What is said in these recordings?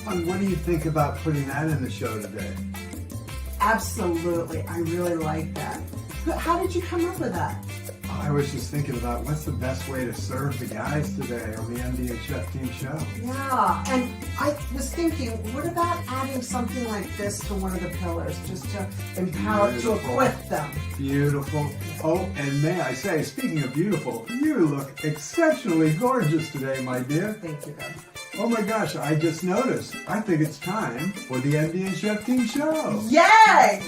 And what do you think about putting that in the show today? Absolutely. I really like that. How did you come up with that? I was just thinking about what's the best way to serve the guys today on the MD and Chef Team show. Yeah, and I was thinking, what about adding something like this to one of the pillars, just to empower, to equip them? Beautiful. Oh, and may I say, speaking of beautiful, you look exceptionally gorgeous today, my dear. Thank you, Ben. Oh my gosh, I just noticed. I think it's time for the MD and Chef Team show. Yay!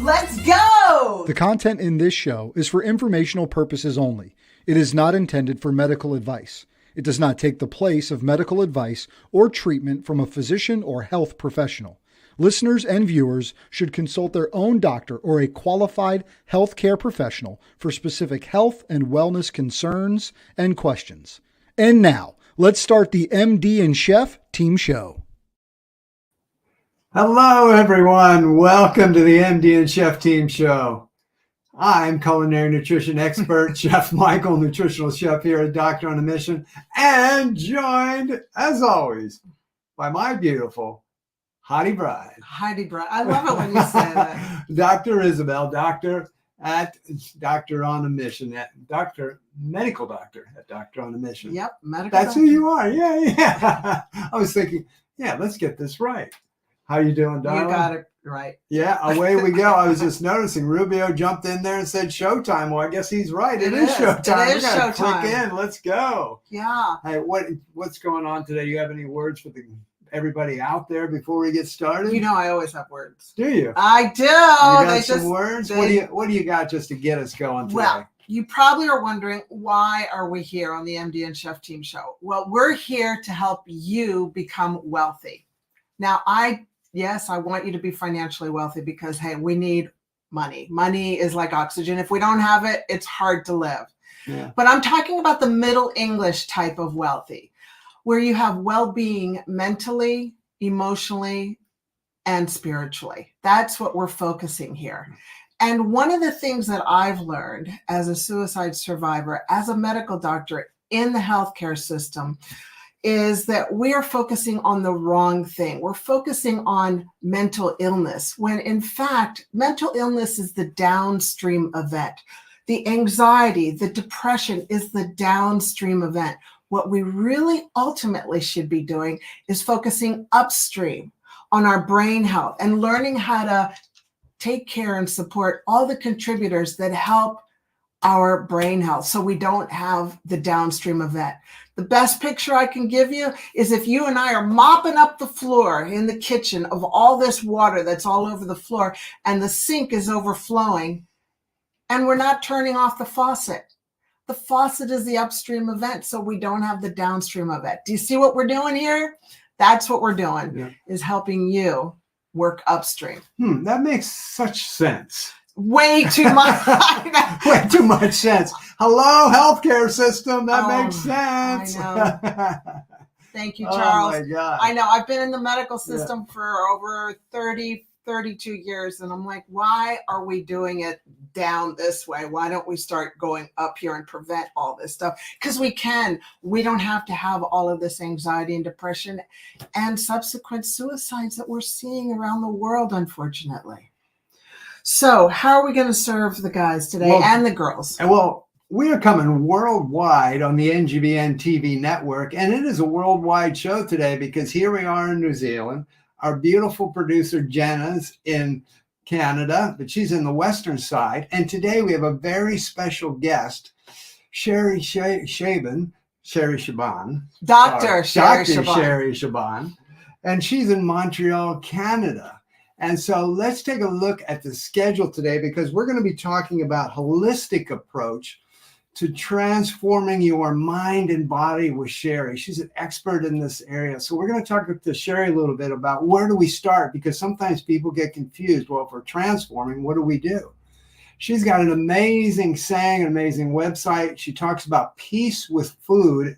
Let's go! The content in this show is for informational purposes only. It is not intended for medical advice. It does not take the place of medical advice or treatment from a physician or health professional. Listeners and viewers should consult their own doctor or a qualified healthcare professional for specific health and wellness concerns and questions. And now, let's start the MD and Chef Team show. Hello, everyone. Welcome to the MD and Chef Team show. I'm culinary nutrition expert, Chef Michael, nutritional chef here at Doctor on a Mission, and joined, as always, by my beautiful Heidi Bride. Heidi Bride. I love it when you say that. Dr. Isabel, doctor at Doctor on a Mission, medical doctor at Doctor on a Mission. Yep, medical That's doctor. who you are. Yeah. I was thinking, let's get this right. How you doing, darling? You got it right. Yeah, away we go. I was just noticing Rubio jumped in there and said showtime. Well, I guess he's right. It is showtime. It is showtime. Click in. Let's go. Yeah. Hey, what's going on today? You have any words for everybody out there before we get started? You know I always have words. Do you? I do. You got some words? What do you got just to get us going today? Well, you probably are wondering, why are we here on the MD and Chef Team show? Well, we're here to help you become wealthy. Now, Yes, I want you to be financially wealthy because, hey, we need money. Money is like oxygen. If we don't have it, it's hard to live. Yeah. But I'm talking about the Middle English type of wealthy, where you have well-being mentally, emotionally, and spiritually. That's what we're focusing here. And one of the things that I've learned as a suicide survivor, as a medical doctor in the healthcare system, is that we are focusing on the wrong thing. We're focusing on mental illness, when in fact, mental illness is the downstream event. The anxiety, the depression is the downstream event. What we really ultimately should be doing is focusing upstream on our brain health and learning how to take care and support all the contributors that help our brain health so we don't have the downstream event. The best picture I can give you is if you and I are mopping up the floor in the kitchen of all this water that's all over the floor and the sink is overflowing and we're not turning off the faucet. The faucet is the upstream event, so we don't have the downstream event. Do you see what we're doing here? That's what we're doing, is helping you work upstream. That makes such sense. Way too much. Way too much sense. Hello, healthcare system. That makes sense. I know. Thank you, Charles. Oh my God. I know. I've been in the medical system for over 32 years. And I'm like, why are we doing it down this way? Why don't we start going up here and prevent all this stuff? Because we can. We don't have to have all of this anxiety and depression and subsequent suicides that we're seeing around the world, unfortunately. So how are we going to serve the guys today and the girls? Well, we are coming worldwide on the NGBN TV network, and it is a worldwide show today because here we are in New Zealand. Our beautiful producer, Jenna's in Canada, but she's in the western side. And today we have a very special guest, Sherry Shaban. Dr. Sherry Shaban. Sherry Shaban. And she's in Montreal, Canada. And so let's take a look at the schedule today because we're going to be talking about holistic approach to transforming your mind and body with Sherry. She's an expert in this area. So we're going to talk to Sherry a little bit about where do we start, because sometimes people get confused. Well, if we're transforming, what do we do? She's got an amazing saying, an amazing website. She talks about peace with food.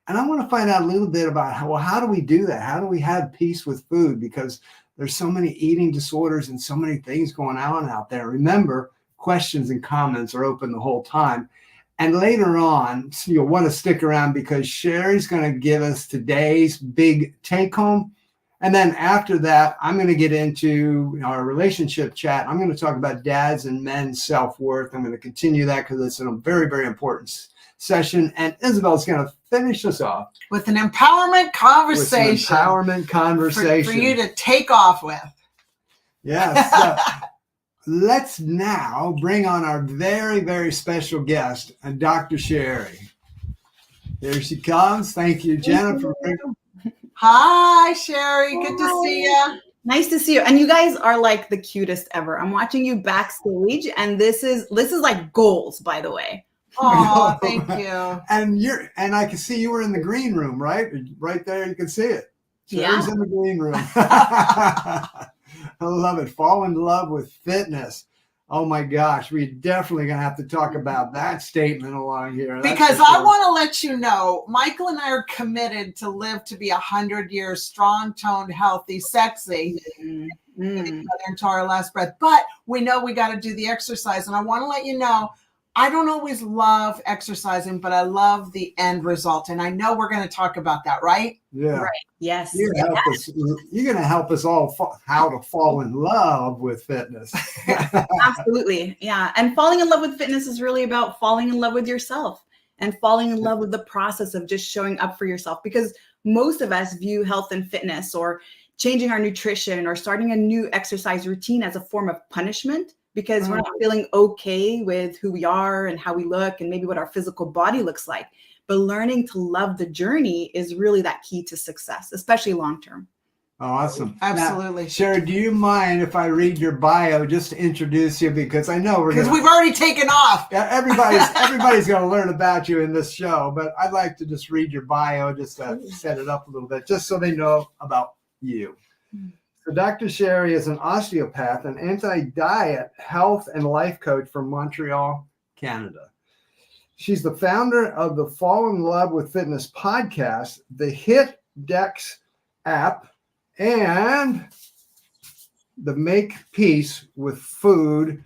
And I want to find out a little bit about how do we do that? How do we have peace with food? Because there's so many eating disorders and so many things going on out there. Remember, questions and comments are open the whole time. And later on, you'll want to stick around because Sherry's going to give us today's big take home. And then after that, I'm going to get into our relationship chat. I'm going to talk about dads and men's self-worth. I'm going to continue that because it's a very, very important session. And Isabel's going to finish us off with an empowerment conversation. With an empowerment conversation. For you to take off with. Yes. So let's now bring on our very, very special guest, Dr. Sherry. Here she comes. Thank you, Jennifer. Hi, Sherry. Good to see you. Nice to see you. And you guys are like the cutest ever. I'm watching you backstage, and this is like goals, by the way. Oh, thank you. And I can see you were in the green room, right? Right there, you can see it. Sherry's Yeah. in the green room. I love it. Fall in love with fitness. Oh my gosh, we're definitely going to have to talk about that statement along here. Because I want to let you know, Michael and I are committed to live to be 100 years strong, toned, healthy, sexy until our last breath. But we know we got to do the exercise. And I want to let you know, I don't always love exercising, but I love the end result. And I know we're going to talk about that, right? Yeah. Right. Yes. You're going to help us all how to fall in love with fitness. Absolutely. Yeah. And falling in love with fitness is really about falling in love with yourself and falling in love with the process of just showing up for yourself. Because most of us view health and fitness or changing our nutrition or starting a new exercise routine as a form of punishment, because we're not feeling okay with who we are and how we look and maybe what our physical body looks like. But learning to love the journey is really that key to success, especially long-term. Awesome. Absolutely. Now, Sherry, do you mind if I read your bio just to introduce you? Because I know we've already taken off. Everybody's going to learn about you in this show, but I'd like to just read your bio just to set it up a little bit, just so they know about you. So Dr. Sherry is an osteopath, an anti-diet, health, and life coach from Montreal, Canada. She's the founder of the Fall in Love with Fitness podcast, the Hit Dex app, and the Make Peace with Food.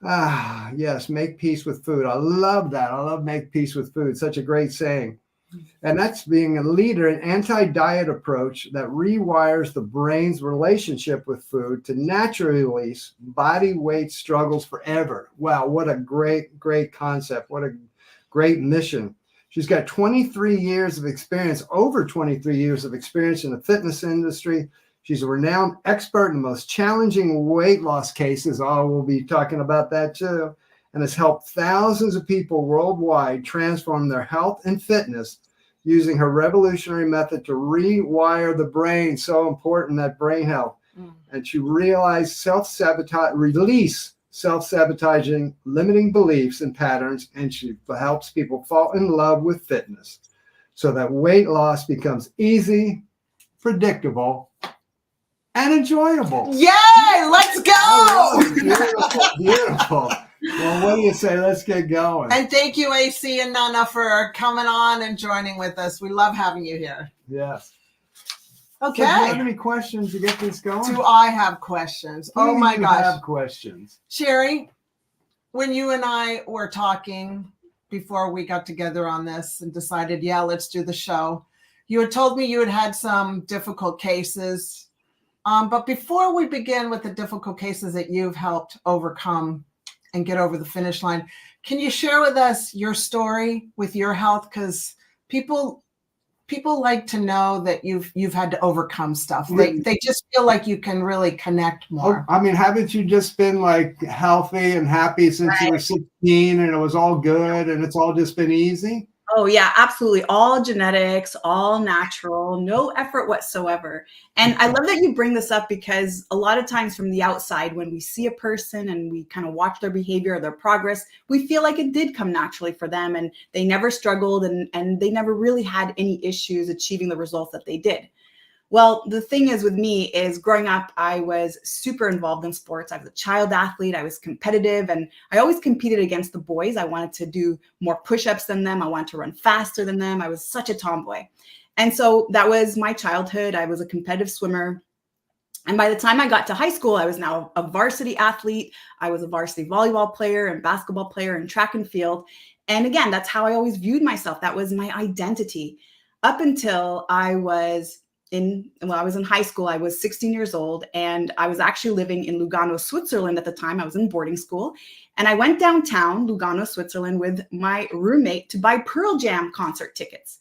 Yes, Make Peace with Food. I love that. I love Make Peace with Food. Such a great saying. And that's being a leader in anti-diet approach that rewires the brain's relationship with food to naturally release body weight struggles forever. Wow, what a great, great concept. What a great mission. She's got 23 years of experience, over 23 years of experience in the fitness industry. She's a renowned expert in the most challenging weight loss cases. We'll be talking about that too. And has helped thousands of people worldwide transform their health and fitness using her revolutionary method to rewire the brain. So important, that brain health. And she realized release self-sabotaging, limiting beliefs and patterns, and she helps people fall in love with fitness so that weight loss becomes easy, predictable, and enjoyable. Yay! Let's go! Oh, beautiful, beautiful. Well, what do you say? Let's get going. And thank you, AC and Nana, for coming on and joining with us. We love having you here. Yes. Okay. So do you have any questions to get this going? Do I have questions? Oh my gosh. I have questions. Sherry, when you and I were talking before we got together on this and decided, yeah, let's do the show, you had told me you had had some difficult cases. But before we begin with the difficult cases that you've helped overcome and get over the finish line, can you share with us your story with your health? Because people like to know that you've had to overcome stuff. They just feel like you can really connect more. I mean, haven't you just been like healthy and happy since you were 16 and it was all good and it's all just been easy? Oh yeah, absolutely. All genetics, all natural, no effort whatsoever. And I love that you bring this up because a lot of times from the outside, when we see a person and we kind of watch their behavior or their progress, we feel like it did come naturally for them and they never struggled and they never really had any issues achieving the results that they did. Well, the thing is with me is growing up, I was super involved in sports. I was a child athlete. I was competitive and I always competed against the boys. I wanted to do more push-ups than them. I wanted to run faster than them. I was such a tomboy. And so that was my childhood. I was a competitive swimmer. And by the time I got to high school, I was now a varsity athlete. I was a varsity volleyball player and basketball player and track and field. And again, that's how I always viewed myself. That was my identity up until I was I was in high school. I was 16 years old, and I was actually living in Lugano, Switzerland at the time. I was in boarding school, and I went downtown Lugano, Switzerland with my roommate to buy Pearl Jam concert tickets.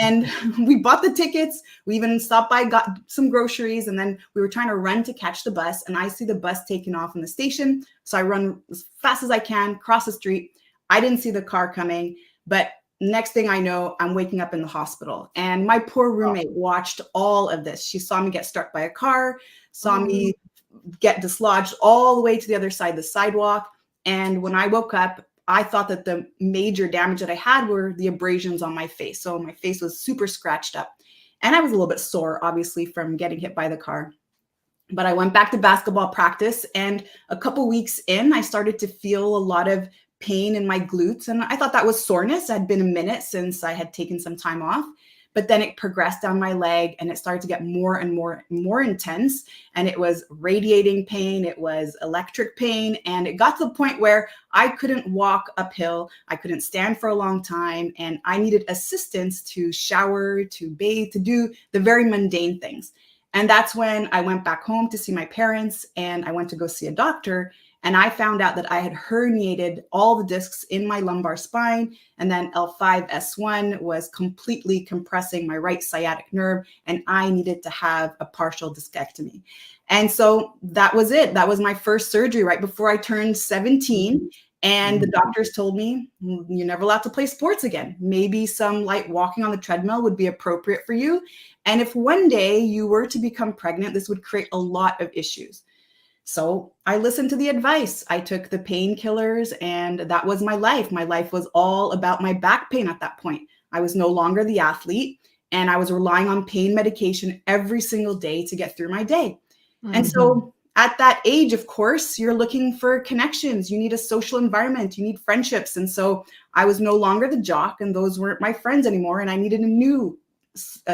And we bought the tickets. We even stopped by, got some groceries, and then we were trying to run to catch the bus. And I see the bus taking off in the station. So I run as fast as I can, cross the street. I didn't see the car coming, but next thing I know, I'm waking up in the hospital. And my poor roommate watched all of this. She saw me get struck by a car, saw me get dislodged all the way to the other side of the sidewalk. And when I woke up, I thought that the major damage that I had were the abrasions on my face. So my face was super scratched up. And I was a little bit sore, obviously, from getting hit by the car. But I went back to basketball practice. And a couple weeks in, I started to feel a lot of pain in my glutes. And I thought that was soreness. It had been a minute since I had taken some time off. But then it progressed down my leg, and it started to get more and more intense. And it was radiating pain. It was electric pain. And it got to the point where I couldn't walk uphill. I couldn't stand for a long time. And I needed assistance to shower, to bathe, to do the very mundane things. And that's when I went back home to see my parents, and I went to go see a doctor. And I found out that I had herniated all the discs in my lumbar spine. And then L5 S1 was completely compressing my right sciatic nerve. And I needed to have a partial discectomy. And so that was it. That was my first surgery right before I turned 17. And the doctors told me, you're never allowed to play sports again. Maybe some light walking on the treadmill would be appropriate for you. And if one day you were to become pregnant, this would create a lot of issues. So I listened to the advice. I took the painkillers, and that was my life. My life was all about my back pain at that point. I was no longer the athlete, and I was relying on pain medication every single day to get through my day. And so at that age, of course, you're looking for connections. You need a social environment. You need friendships. And so I was no longer the jock, and those weren't my friends anymore. And I needed a new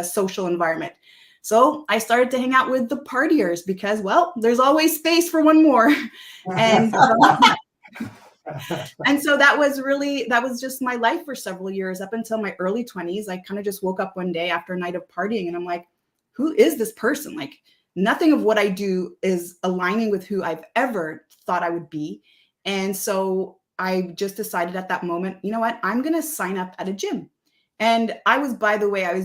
social environment. So I started to hang out with the partiers because, well, there's always space for one more. And so that was just my life for several years up until my early 20s. I kind of just woke up one day after a night of partying, and I'm like, who is this person? Like, nothing of what I do is aligning with who I've ever thought I would be. And so I just decided at that moment, you know what, I'm going to sign up at a gym. And I was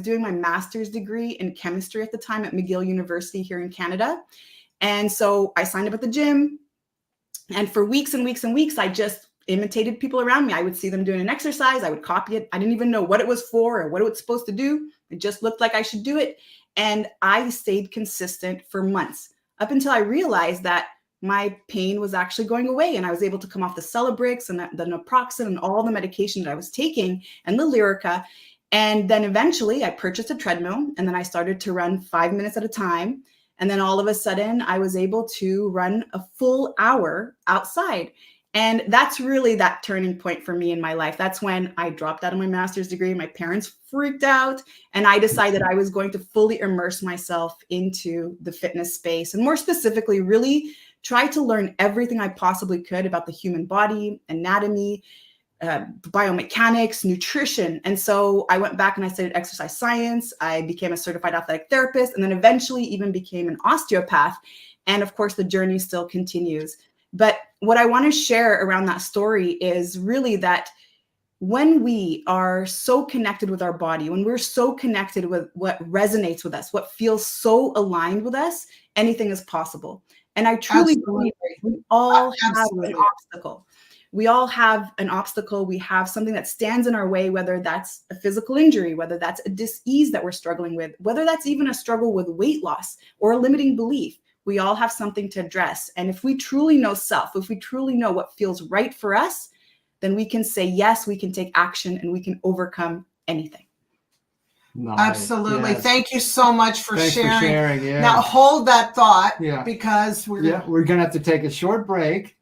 doing my master's degree in chemistry at the time at McGill University here in Canada. And so I signed up at the gym. And for weeks and weeks and weeks, I just imitated people around me. I would see them doing an exercise. I would copy it. I didn't even know what it was for or what it was supposed to do. It just looked like I should do it. And I stayed consistent for months up until I realized that my pain was actually going away, and I was able to come off the Celebrix and the naproxen and all the medication that I was taking and the Lyrica. And then eventually I purchased a treadmill, and then I started to run 5 minutes at a time. And then all of a sudden I was able to run a full hour outside. And that's really that turning point for me in my life. That's when I dropped out of my master's degree. My parents freaked out, and I decided I was going to fully immerse myself into the fitness space, and more specifically, really try to learn everything I possibly could about the human body, anatomy, biomechanics, nutrition. And so I went back and I studied exercise science. I became a certified athletic therapist, and then eventually even became an osteopath. And of course, the journey still continues. But what I want to share around that story is really that when we are so connected with our body, when we're so connected with what resonates with us, what feels so aligned with us, anything is possible. And I truly believe we all have an obstacle. We all have an obstacle. We have something that stands in our way, whether that's a physical injury, whether that's a dis-ease that we're struggling with, whether that's even a struggle with weight loss or a limiting belief. We all have something to address. And if we truly know self, if we truly know what feels right for us, then we can say, yes, we can take action and we can overcome anything. Nice. Absolutely. Yes. Thank you so much for Thanks sharing. for sharing. Yeah. Now hold that thought, Yeah. because we're going to have to take a short break.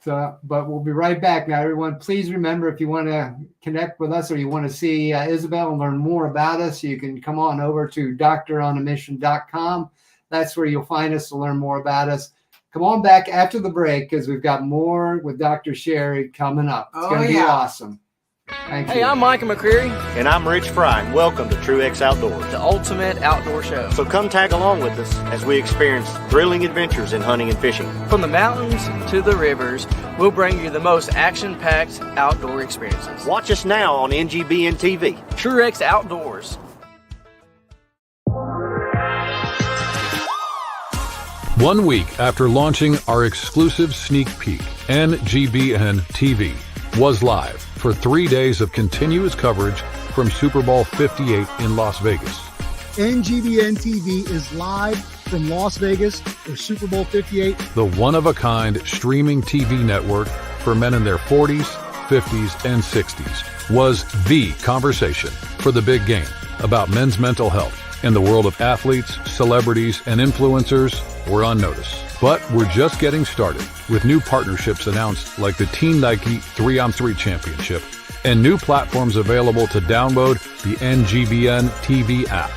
So, but we'll be right back. Now, everyone, please remember, if you want to connect with us or you want to see Isabel and learn more about us, you can come on over to doctoronamission.com. That's where you'll find us to learn more about us. Come on back after the break, because we've got more with Dr. Sherry coming up. It's going to be awesome. Thank Hey, you. I'm Micah McCreary, And I'm Rich Fry, and welcome to Truex Outdoors. the ultimate outdoor show. So come tag along with us as we experience thrilling adventures in hunting and fishing. From the mountains to the rivers, we'll bring you the most action-packed outdoor experiences. Watch us now on NGBN TV. Truex Outdoors. One week after launching our exclusive sneak peek, NGBN TV was live for 3 days of continuous coverage from Super Bowl 58 in Las Vegas. NGBN TV is live from Las Vegas for Super Bowl 58. The one-of-a-kind streaming TV network for men in their 40s, 50s, and 60s was the conversation for the big game about men's mental health. In the world of athletes, celebrities, and influencers, we're on notice. But we're just getting started with new partnerships announced like the Team Nike 3-on-3 Championship and new platforms available to download the NGBN TV app.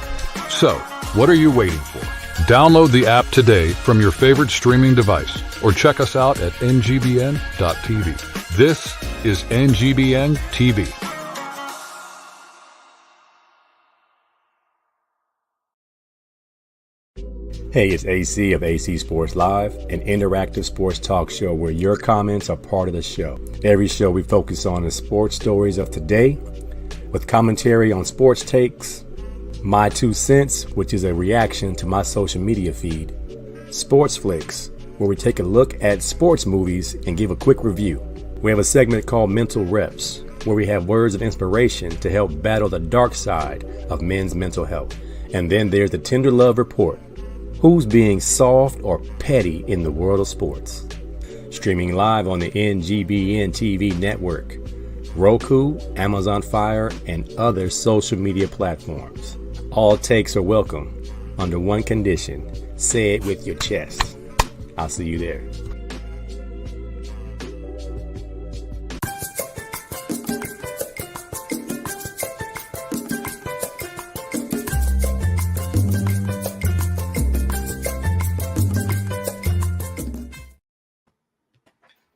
So, what are you waiting for? Download the app today from your favorite streaming device or check us out at ngbn.tv. This is NGBN TV. Hey, it's AC of AC Sports Live, an interactive sports talk show where your comments are part of the show. Every show we focus on the sports stories of today, with commentary on sports takes, My 2 Cents, which is a reaction to my social media feed, Sports Flicks, where we take a look at sports movies and give a quick review. We have a segment called Mental Reps, where we have words of inspiration to help battle the dark side of men's mental health. And then there's the Tender Love Report. Who's being soft or petty in the world of sports? Streaming live on the NGBN TV network, Roku, Amazon Fire, and other social media platforms. All takes are welcome under one condition. Say it with your chest. I'll see you there.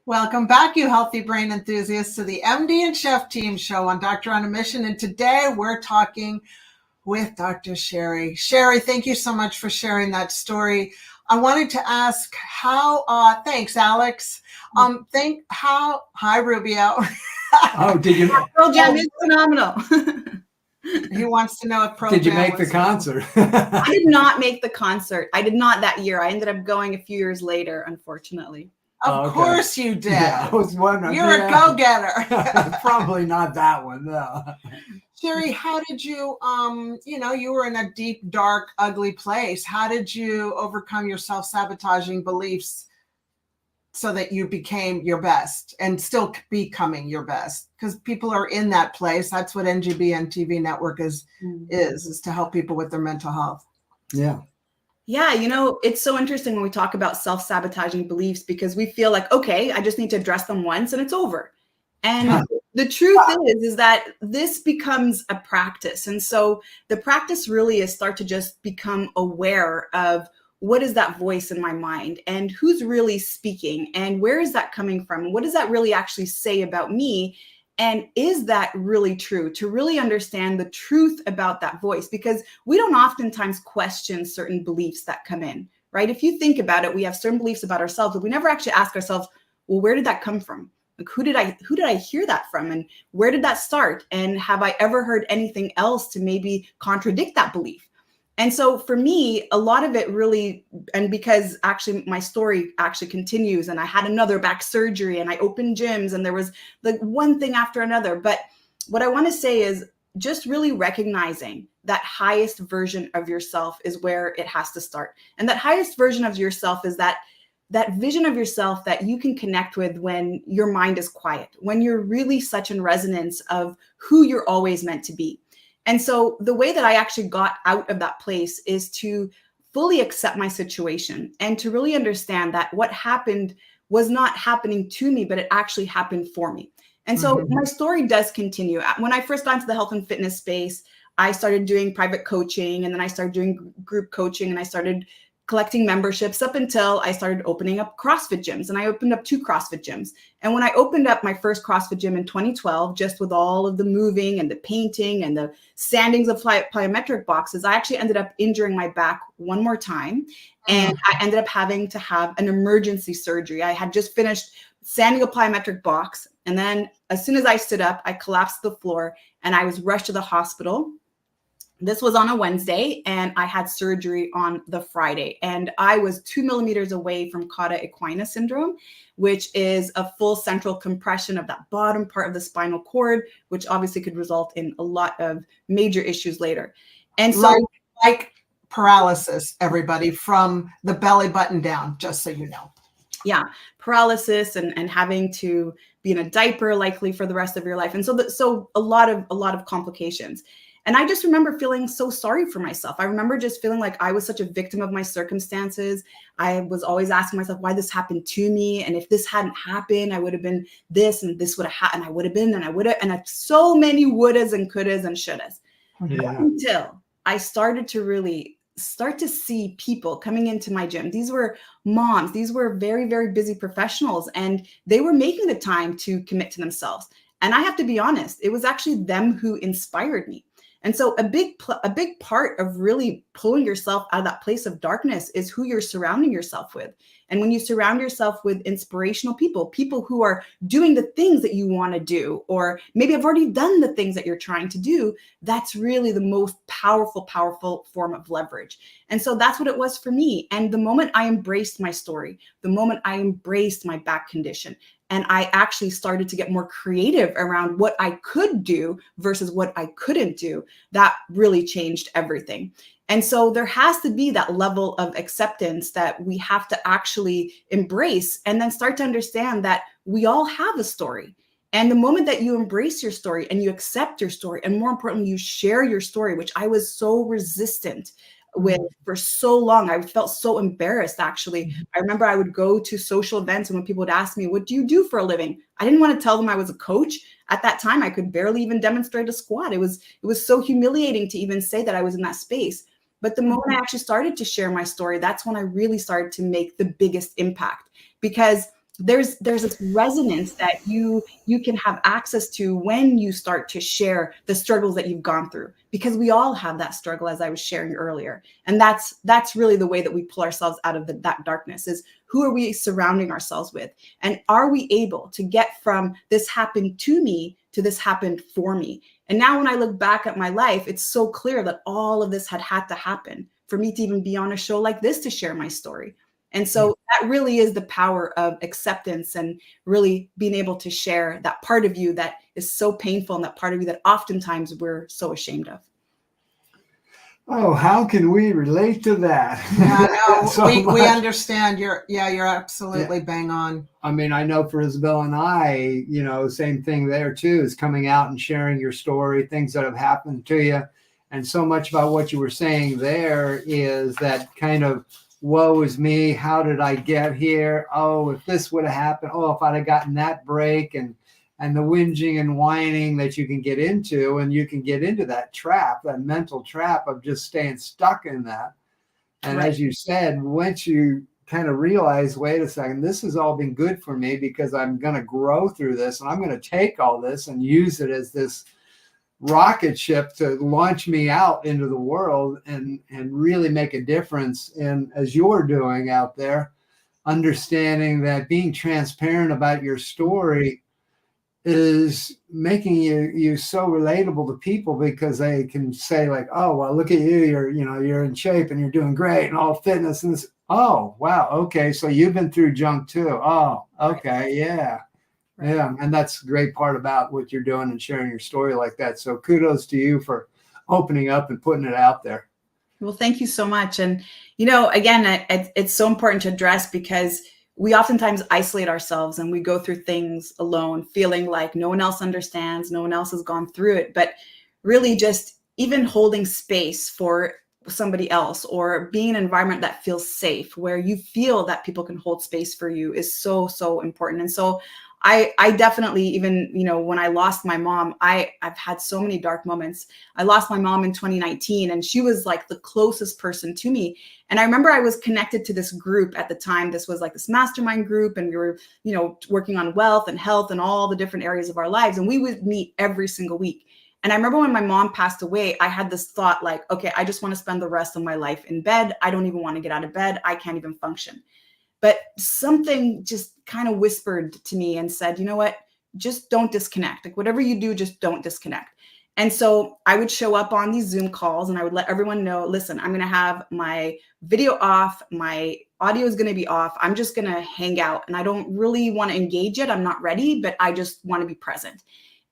Welcome back, you healthy brain enthusiasts, to the MD and Chef Team Show on Doctor on a Mission. And today we're talking with Dr. Sherry. Sherry, thank you so much for sharing that story. I wanted to ask thanks, Alex. Hi, Rubio. Oh, did you? Pearl Jam is phenomenal. He wants to know if Pearl Did you Jam make the was- concert? I did not make the concert. I did not that year. I ended up going a few years later, unfortunately. Of Okay. course you did. Yeah, I was wondering. You're a go-getter. Probably not that one, no. Sherry, how did you, you were in a deep, dark, ugly place. How did you overcome your self-sabotaging beliefs so that you became your best and still becoming your best? Because people are in that place. That's what NGBN TV network is to help people with their mental health. Yeah. Yeah, it's so interesting when we talk about self-sabotaging beliefs because we feel like, okay, I just need to address them once and it's over. And the truth is that this becomes a practice. And so the practice really is start to just become aware of what is that voice in my mind and who's really speaking and where is that coming from? What does that really actually say about me? And is that really true? To really understand the truth about that voice, because we don't oftentimes question certain beliefs that come in, right? If you think about it, we have certain beliefs about ourselves, but we never actually ask ourselves, well, where did that come from? Like, who did I hear that from? And where did that start? And have I ever heard anything else to maybe contradict that belief? And so for me, a lot of it really, and because actually my story actually continues and I had another back surgery and I opened gyms and there was like one thing after another. But what I want to say is just really recognizing that highest version of yourself is where it has to start. And that highest version of yourself is that vision of yourself that you can connect with when your mind is quiet, when you're really such in resonance of who you're always meant to be. And so the way that I actually got out of that place is to fully accept my situation and to really understand that what happened was not happening to me, but it actually happened for me. And so my story does continue. When I first got into the health and fitness space, I started doing private coaching and then I started doing group coaching and I started collecting memberships up until I started opening up CrossFit gyms. And I opened up 2 CrossFit gyms. And when I opened up my first CrossFit gym in 2012, just with all of the moving and the painting and the sandings of plyometric boxes, I actually ended up injuring my back one more time. And I ended up having to have an emergency surgery. I had just finished sanding a plyometric box. And then as soon as I stood up, I collapsed to the floor and I was rushed to the hospital. This was on a Wednesday and I had surgery on the Friday, and I was 2 millimeters away from cauda equina syndrome, which is a full central compression of that bottom part of the spinal cord, which obviously could result in a lot of major issues later. And so like paralysis, everybody, from the belly button down, just so you know. Yeah, paralysis and having to be in a diaper likely for the rest of your life. And so a lot of complications. And I just remember feeling so sorry for myself. I remember just feeling like I was such a victim of my circumstances. I was always asking myself why this happened to me. And if this hadn't happened, I would have been this, and this would have happened. I would have been, and I would have, and so many wouldas and couldas and shouldas. Yeah. Until I started to really start to see people coming into my gym. These were moms. These were very, very busy professionals, and they were making the time to commit to themselves. And I have to be honest, it was actually them who inspired me. And so a big part of really pulling yourself out of that place of darkness is who you're surrounding yourself with. And when you surround yourself with inspirational people who are doing the things that you want to do, or maybe have already done the things that you're trying to do, that's really the most powerful form of leverage. And so that's what it was for me. And the moment I embraced my story, the moment I embraced my back condition, and I actually started to get more creative around what I could do versus what I couldn't do, that really changed everything. And so there has to be that level of acceptance that we have to actually embrace, and then start to understand that we all have a story. And the moment that you embrace your story and you accept your story, and more importantly, you share your story, which I was so resistant with for so long. I felt so embarrassed, actually. I remember I would go to social events, and when people would ask me, what do you do for a living? I didn't want to tell them I was a coach. At that time, I could barely even demonstrate a squat. It was so humiliating to even say that I was in that space. But the moment I actually started to share my story, that's when I really started to make the biggest impact, because there's this resonance that you can have access to when you start to share the struggles that you've gone through, because we all have that struggle, as I was sharing earlier. And that's really the way that we pull ourselves out of that darkness, is who are we surrounding ourselves with? And are we able to get from this happened to me to this happened for me? And now when I look back at my life, it's so clear that all of this had to happen for me to even be on a show like this to share my story. And so that really is the power of acceptance, and really being able to share that part of you that is so painful, and that part of you that oftentimes we're so ashamed of. Oh, how can we relate to that? Yeah, no, So we understand. You're absolutely bang on. I mean, I know for Isabel and I, same thing there too, is coming out and sharing your story, things that have happened to you. And so much about what you were saying there is that kind of, woe is me, how did I get here? Oh, if this would have happened, oh, if I'd have gotten that break, and the whinging and whining that you can get into, and you can get into that trap, that mental trap of just staying stuck in that. And Right. as you said, once you kind of realize, wait a second, this has all been good for me, because I'm going to grow through this, and I'm going to take all this and use it as this rocket ship to launch me out into the world and really make a difference in, as you're doing out there, understanding that being transparent about your story is making you so relatable to people, because they can say like, oh, well, look at you, you're in shape and you're doing great and all fitness and this. Oh, wow. Okay. So you've been through junk too. Oh, okay. Yeah. Yeah, and that's the great part about what you're doing and sharing your story like that. So kudos to you for opening up and putting it out there. Well, thank you so much. And, again, it's so important to address, because we oftentimes isolate ourselves and we go through things alone, feeling like no one else understands, no one else has gone through it. But really, just even holding space for somebody else, or being in an environment that feels safe, where you feel that people can hold space for you, is so, so important. And so I definitely, even, when I lost my mom, I've had so many dark moments. I lost my mom in 2019, and she was like the closest person to me. And I remember I was connected to this group at the time. This was like this mastermind group, and we were, working on wealth and health and all the different areas of our lives. And we would meet every single week. And I remember when my mom passed away, I had this thought like, okay, I just want to spend the rest of my life in bed. I don't even want to get out of bed. I can't even function. But something just kind of whispered to me and said, you know what, just don't disconnect. Like whatever you do, just don't disconnect. And so I would show up on these Zoom calls and I would let everyone know, listen, I'm going to have my video off. My audio is going to be off. I'm just going to hang out, and I don't really want to engage yet. I'm not ready, but I just want to be present.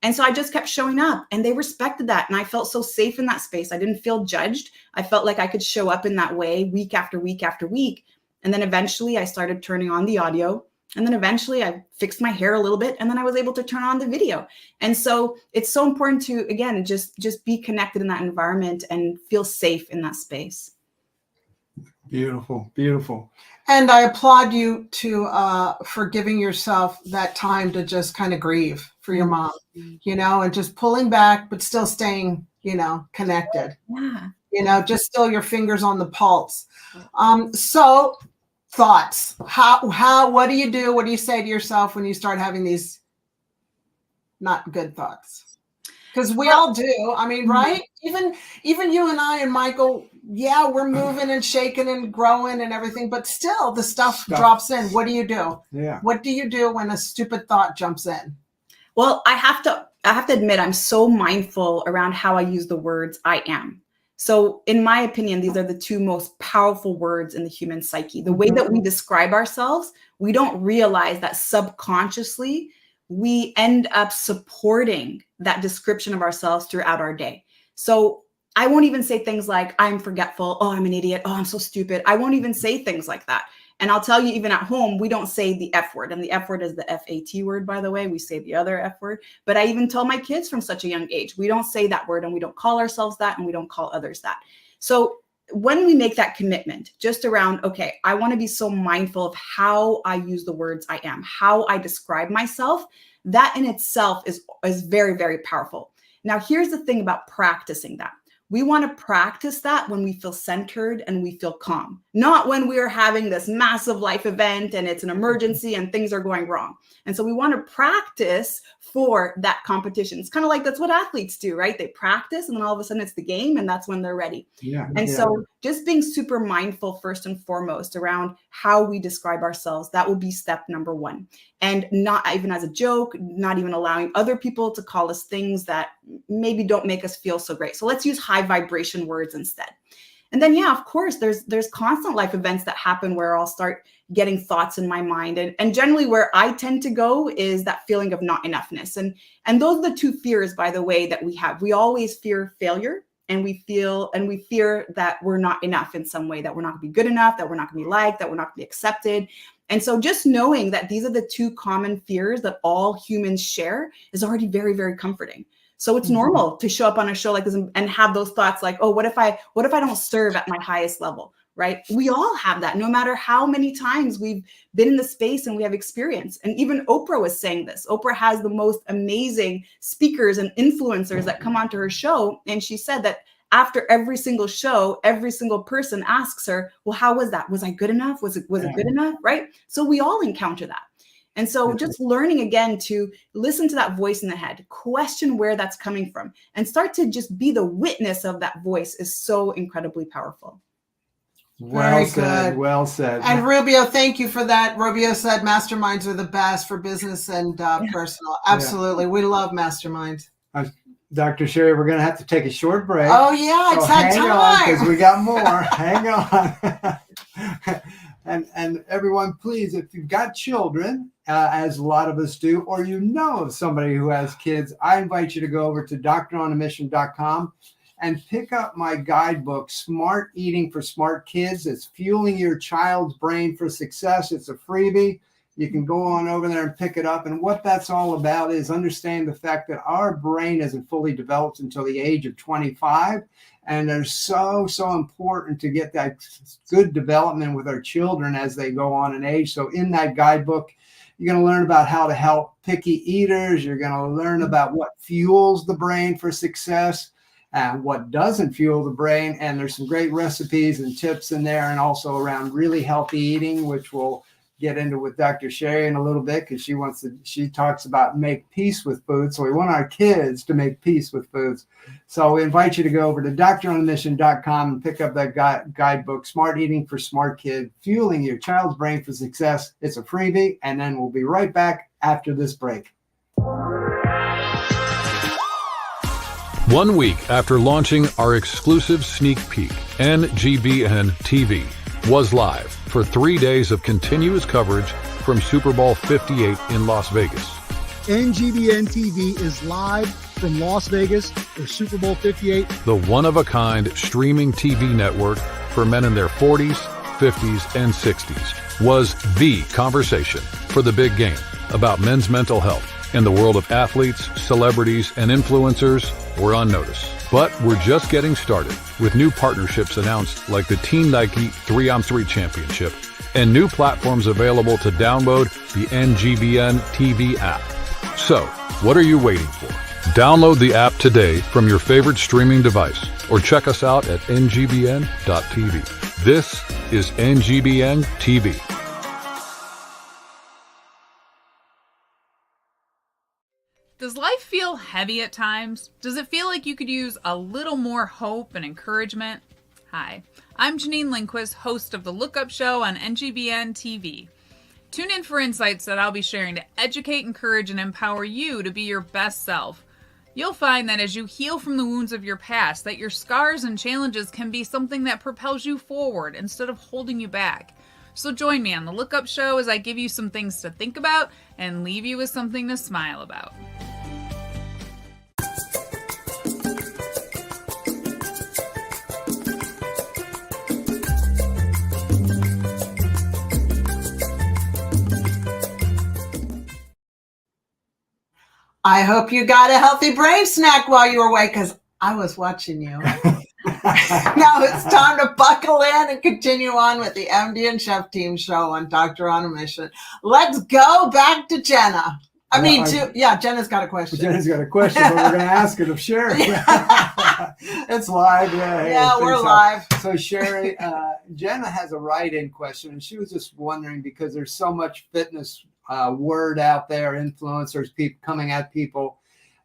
And so I just kept showing up, and they respected that. And I felt so safe in that space. I didn't feel judged. I felt like I could show up in that way week after week after week. And then eventually I started turning on the audio. And then eventually I fixed my hair a little bit, and then I was able to turn on the video. And so it's so important to, again, just be connected in that environment and feel safe in that space. Beautiful, beautiful. And I applaud you for giving yourself that time to just kind of grieve for your mom, and just pulling back, but still staying, connected. Yeah. Just still your fingers on the pulse. So thoughts, what do you do? What do you say to yourself when you start having these not good thoughts? Because we all do. I mean, right? Even you and I and Michael, yeah, we're moving and shaking and growing and everything, but still the stuff drops in. What do you do? Yeah. What do you do when a stupid thought jumps in? Well, I have to admit, I'm so mindful around how I use the words I am. So in my opinion, these are the two most powerful words in the human psyche. The way that we describe ourselves, we don't realize that subconsciously we end up supporting that description of ourselves throughout our day. So I won't even say things like, I'm forgetful. Oh, I'm an idiot. Oh, I'm so stupid. I won't even say things like that. And I'll tell you, even at home, we don't say the F word. And the F word is the FAT word, by the way. We say the other F word. But I even tell my kids from such a young age, we don't say that word, and we don't call ourselves that, and we don't call others that. So when we make that commitment just around, okay, I want to be so mindful of how I use the words I am, how I describe myself, that in itself is very, very powerful. Now, here's the thing about practicing that. We want to practice that when we feel centered and we feel calm, not when we are having this massive life event and it's an emergency and things are going wrong. And so we want to practice for that competition. It's kind of like that's what athletes do, right? They practice, and then all of a sudden it's the game, and that's when they're ready. So just being super mindful first and foremost around how we describe ourselves, that would be step number one. And not even as a joke, not even allowing other people to call us things that maybe don't make us feel so great. So let's use high vibration words instead. And then, yeah, of course, there's constant life events that happen where I'll start getting thoughts in my mind. And generally where I tend to go is that feeling of not enoughness. And those are the two fears, by the way, that we have. We always fear failure, and we fear that we're not enough in some way, that we're not gonna be good enough, that we're not gonna be liked, that we're not gonna be accepted. And so just knowing that these are the two common fears that all humans share is already very, very comforting. So it's normal to show up on a show like this and have those thoughts like, oh, what if I don't serve at my highest level, right? We all have that, no matter how many times we've been in the space and we have experience. And even Oprah was saying this. Oprah has the most amazing speakers and influencers that come onto her show. And she said that after every single show, every single person asks her, well, how was that? Was I good enough? Was it good enough? Right? So we all encounter that. And so just learning again to listen to that voice in the head, question where that's coming from, and start to just be the witness of that voice is so incredibly powerful. Well said. Well said. And Rubio, thank you for that. Rubio said masterminds are the best for business and personal. Absolutely. We love masterminds. Dr. Sherry, we're going to have to take a short break. Oh, yeah. It's that time. Because we got more. Hang on. And everyone, please, if you've got children, as a lot of us do, or you know of somebody who has kids, I invite you to go over to doctoronamission.com and pick up my guidebook, Smart Eating for Smart Kids. It's fueling your child's brain for success. It's a freebie. You can go on over there and pick it up. And what that's all about is understanding the fact that our brain isn't fully developed until the age of 25. And they're so important to get that good development with our children as they go on in age. So in that guidebook, you're going to learn about how to help picky eaters. You're going to learn about what fuels the brain for success and what doesn't fuel the brain. And there's some great recipes and tips in there, and also around really healthy eating, which we'll get into with Dr. Sherry in a little bit, because she talks about make peace with food. So we want our kids to make peace with foods. So we invite you to go over to doctoronmission.com and pick up that guidebook, Smart Eating for Smart Kids, Fueling Your Child's Brain for Success. It's a freebie, and then we'll be right back after this break. 1 week after launching our exclusive sneak peek, NGBN TV was live for 3 days of continuous coverage from Super Bowl 58 in Las Vegas. NGBN TV is live from Las Vegas for Super Bowl 58. The one-of-a-kind streaming TV network for men in their 40s, 50s, and 60s was the conversation for the big game about men's mental health. In the world of athletes, celebrities, and influencers, we're on notice. But we're just getting started with new partnerships announced, like the Team Nike 3-on-3 Championship, and new platforms available to download the NGBN TV app. So, what are you waiting for? Download the app today from your favorite streaming device, or check us out at ngbn.tv. This is NGBN TV. Does life feel heavy at times? Does it feel like you could use a little more hope and encouragement? Hi, I'm Janine Lindquist, host of The Look Up Show on NGBN TV. Tune in for insights that I'll be sharing to educate, encourage, and empower you to be your best self. You'll find that as you heal from the wounds of your past, that your scars and challenges can be something that propels you forward instead of holding you back. So join me on The Look Up Show as I give you some things to think about and leave you with something to smile about. I hope you got a healthy brain snack while you were away, because I was watching you. Now it's time to buckle in and continue on with the MD and Chef Team show on Doctor on a Mission. Let's go back to Jenna. Jenna's got a question. Jenna's got a question, but we're going to ask it of Sherry. It's live. Yeah, we're live. So Sherry, Jenna has a write-in question, and she was just wondering, because there's so much fitness word out there, influencers, people coming at people.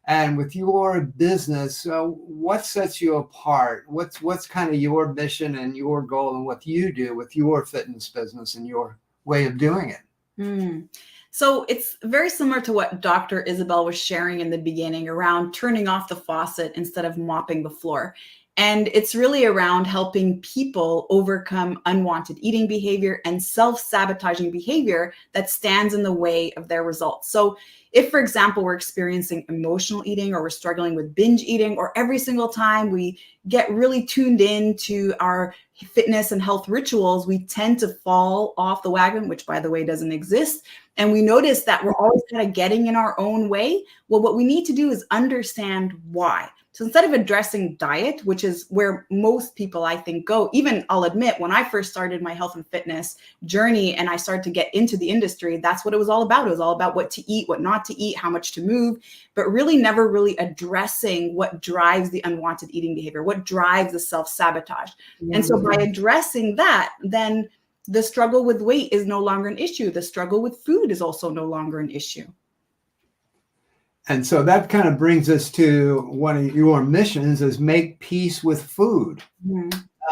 And with your business, what sets you apart? What's kind of your mission and your goal, and what you do with your fitness business and your way of doing it? So it's very similar to what Dr. Isabel was sharing in the beginning around turning off the faucet instead of mopping the floor. And it's really around helping people overcome unwanted eating behavior and self-sabotaging behavior that stands in the way of their results. So if, for example, we're experiencing emotional eating, or we're struggling with binge eating, or every single time we get really tuned in to our fitness and health rituals, we tend to fall off the wagon, which, by the way, doesn't exist. And we notice that we're always kind of getting in our own way. Well, what we need to do is understand why. So instead of addressing diet, which is where most people, I think, go, even I'll admit, when I first started my health and fitness journey and I started to get into the industry, that's what it was all about. It was all about what to eat, what not to eat, how much to move, but really never really addressing what drives the unwanted eating behavior, what drives the self-sabotage. And so by addressing that, then the struggle with weight is no longer an issue. The struggle with food is also no longer an issue. And so that kind of brings us to one of your missions, is make peace with food.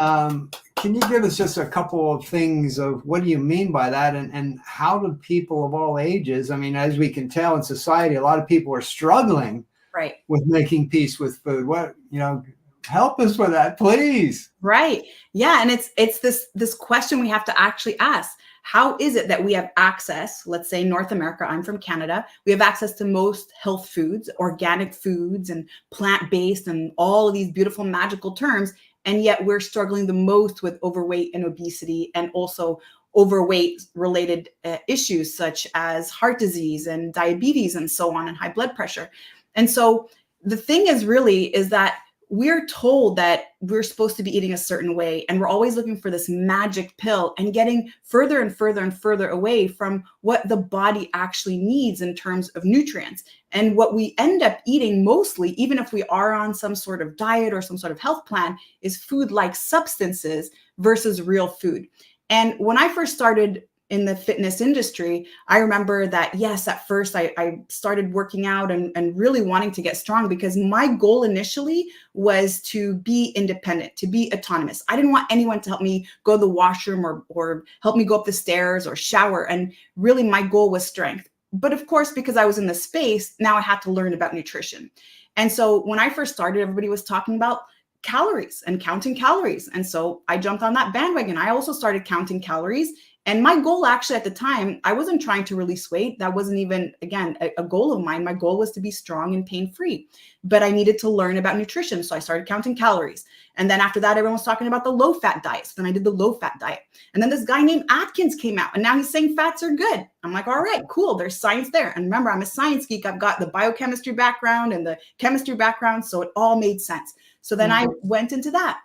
Can you give us just a couple of things of what do you mean by that, and how do people of all ages, I mean, as we can tell in society, a lot of people are struggling with making peace with food. Help us with that, please. Right. Yeah. And it's this question we have to actually ask. How is it that we have access, let's say North America, I'm from Canada, we have access to most health foods, organic foods, and plant-based, and all of these beautiful magical terms, and yet we're struggling the most with overweight and obesity, and also overweight related issues such as heart disease and diabetes and so on, and high blood pressure. And so the thing is that we're told that we're supposed to be eating a certain way, and we're always looking for this magic pill and getting further and further and further away from what the body actually needs in terms of nutrients. And what we end up eating mostly, even if we are on some sort of diet or some sort of health plan, is food-like substances versus real food. And when I first started in the fitness industry, I remember that, yes, at first I started working out and really wanting to get strong, because my goal initially was to be independent, to be autonomous. I didn't want anyone to help me go to the washroom or help me go up the stairs or shower. And really my goal was strength. But of course, because I was in the space, now I had to learn about nutrition. And so when I first started, everybody was talking about calories and counting calories. And so I jumped on that bandwagon. I also started counting calories. And my goal actually at the time, I wasn't trying to release weight. That wasn't even, again, a goal of mine. My goal was to be strong and pain-free, but I needed to learn about nutrition. So I started counting calories. And then after that, everyone was talking about the low-fat diet. So then I did the low-fat diet. And then this guy named Atkins came out, and now he's saying fats are good. I'm like, all right, cool. There's science there. And remember, I'm a science geek. I've got the biochemistry background and the chemistry background. So it all made sense. So then I went into that.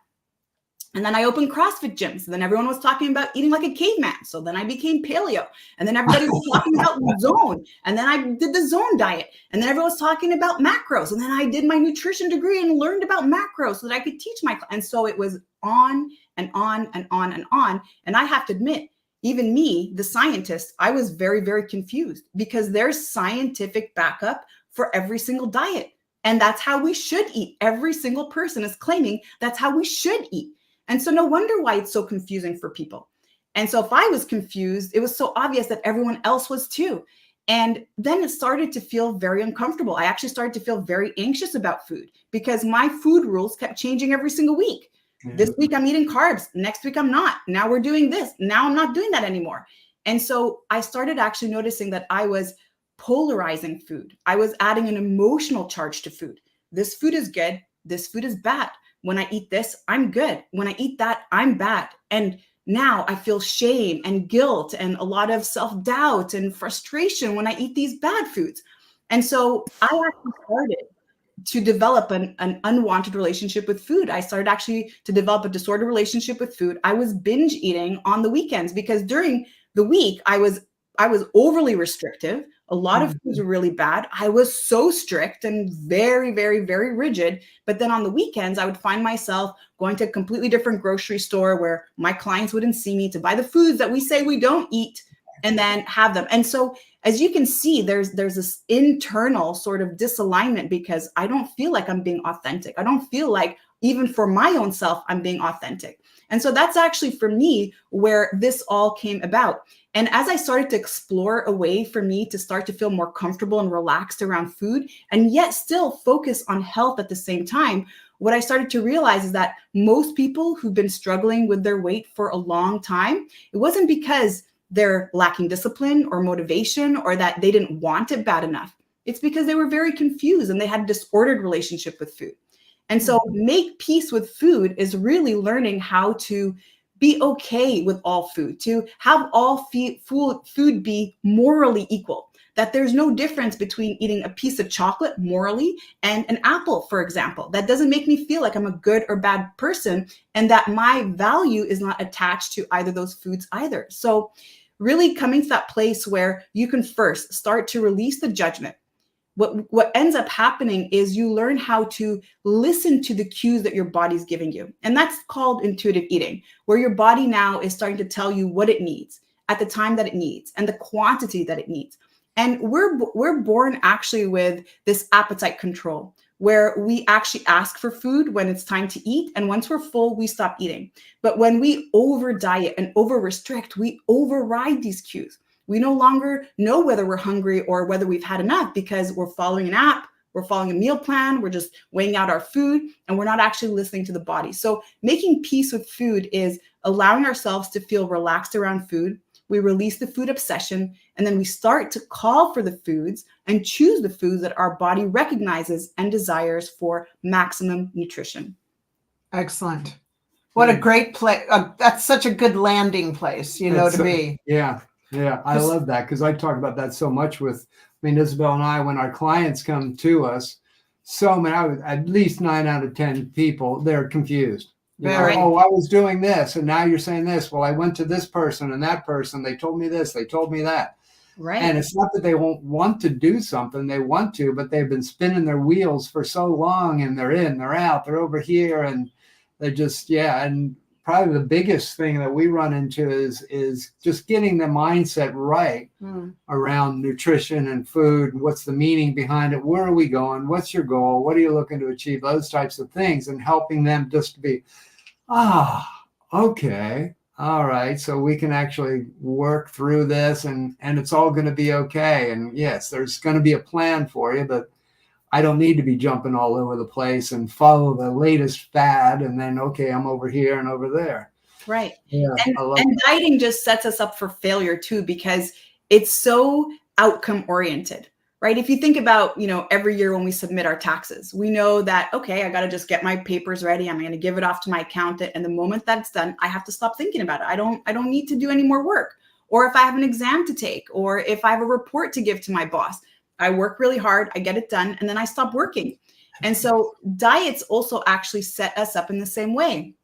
And then I opened CrossFit gyms. And then everyone was talking about eating like a caveman. So then I became paleo. And then everybody was talking about the zone. And then I did the zone diet. And then everyone was talking about macros. And then I did my nutrition degree and learned about macros so that I could teach my clients. And so it was on and on and on and on. And I have to admit, even me, the scientist, I was very, very confused, because there's scientific backup for every single diet. And that's how we should eat. Every single person is claiming that's how we should eat. And so no wonder why it's so confusing for people. And so if I was confused, it was so obvious that everyone else was too. And then it started to feel very uncomfortable. I actually started to feel very anxious about food, because my food rules kept changing every single week. This week I'm eating carbs. Next week I'm not. Now we're doing this. Now I'm not doing that anymore. And so I started actually noticing that I was polarizing food. I was adding an emotional charge to food. This food is good. This food is bad. When I eat this, I'm good. When I eat that, I'm bad. And now I feel shame and guilt and a lot of self-doubt and frustration when I eat these bad foods. And so I actually started to develop an unwanted relationship with food. I started actually to develop a disordered relationship with food. I was binge eating on the weekends, because during the week I was overly restrictive. A lot of foods were really bad. I was so strict and very, very, very rigid. But then on the weekends, I would find myself going to a completely different grocery store where my clients wouldn't see me, to buy the foods that we say we don't eat and then have them. And so as you can see, there's this internal sort of disalignment, because I don't feel like I'm being authentic. I don't feel like, even for my own self, I'm being authentic. And so that's actually for me where this all came about. And as I started to explore a way for me to start to feel more comfortable and relaxed around food, and yet still focus on health at the same time, what I started to realize is that most people who've been struggling with their weight for a long time, it wasn't because they're lacking discipline or motivation or that they didn't want it bad enough. It's because they were very confused and they had a disordered relationship with food. And so make peace with food is really learning how to be okay with all food, to have all food be morally equal, that there's no difference between eating a piece of chocolate morally and an apple, for example. That doesn't make me feel like I'm a good or bad person, and that my value is not attached to either of those foods either. So really coming to that place where you can first start to release the judgment. What ends up happening is you learn how to listen to the cues that your body's giving you. And that's called intuitive eating, where your body now is starting to tell you what it needs at the time that it needs and the quantity that it needs. And we're born actually with this appetite control, where we actually ask for food when it's time to eat. And once we're full, we stop eating. But when we over diet and over restrict, we override these cues. We no longer know whether we're hungry or whether we've had enough, because we're following an app, we're following a meal plan, we're just weighing out our food, and we're not actually listening to the body. So making peace with food is allowing ourselves to feel relaxed around food. We release the food obsession, and then we start to call for the foods and choose the foods that our body recognizes and desires for maximum nutrition. Excellent. What a great place. That's such a good landing place, to be. Yeah. Yeah, I love that, because I talk about that so much with, Isabel and I, when our clients come to us, so many, at least 9 out of 10 people, they're confused. Very. Oh, I was doing this, and now you're saying this. Well, I went to this person and that person. They told me this. They told me that. Right. And it's not that they won't want to do something. They want to, but they've been spinning their wheels for so long, and they're in, they're out, they're over here, and they just, And probably the biggest thing that we run into is just getting the mindset right around nutrition and food. What's the meaning behind it? Where are we going? What's your goal? What are you looking to achieve? Those types of things, and helping them just to be, okay. All right. So we can actually work through this, and it's all going to be okay. And yes, there's going to be a plan for you, but I don't need to be jumping all over the place and follow the latest fad. And then, okay, I'm over here and over there. Right. Yeah, and dieting just sets us up for failure too, because it's so outcome oriented. Right. If you think about, every year when we submit our taxes, we know that, okay, I got to just get my papers ready. I'm going to give it off to my accountant. And the moment that's done, I have to stop thinking about it. I don't need to do any more work. Or if I have an exam to take, or if I have a report to give to my boss, I work really hard, I get it done, and then I stop working. And so diets also actually set us up in the same way.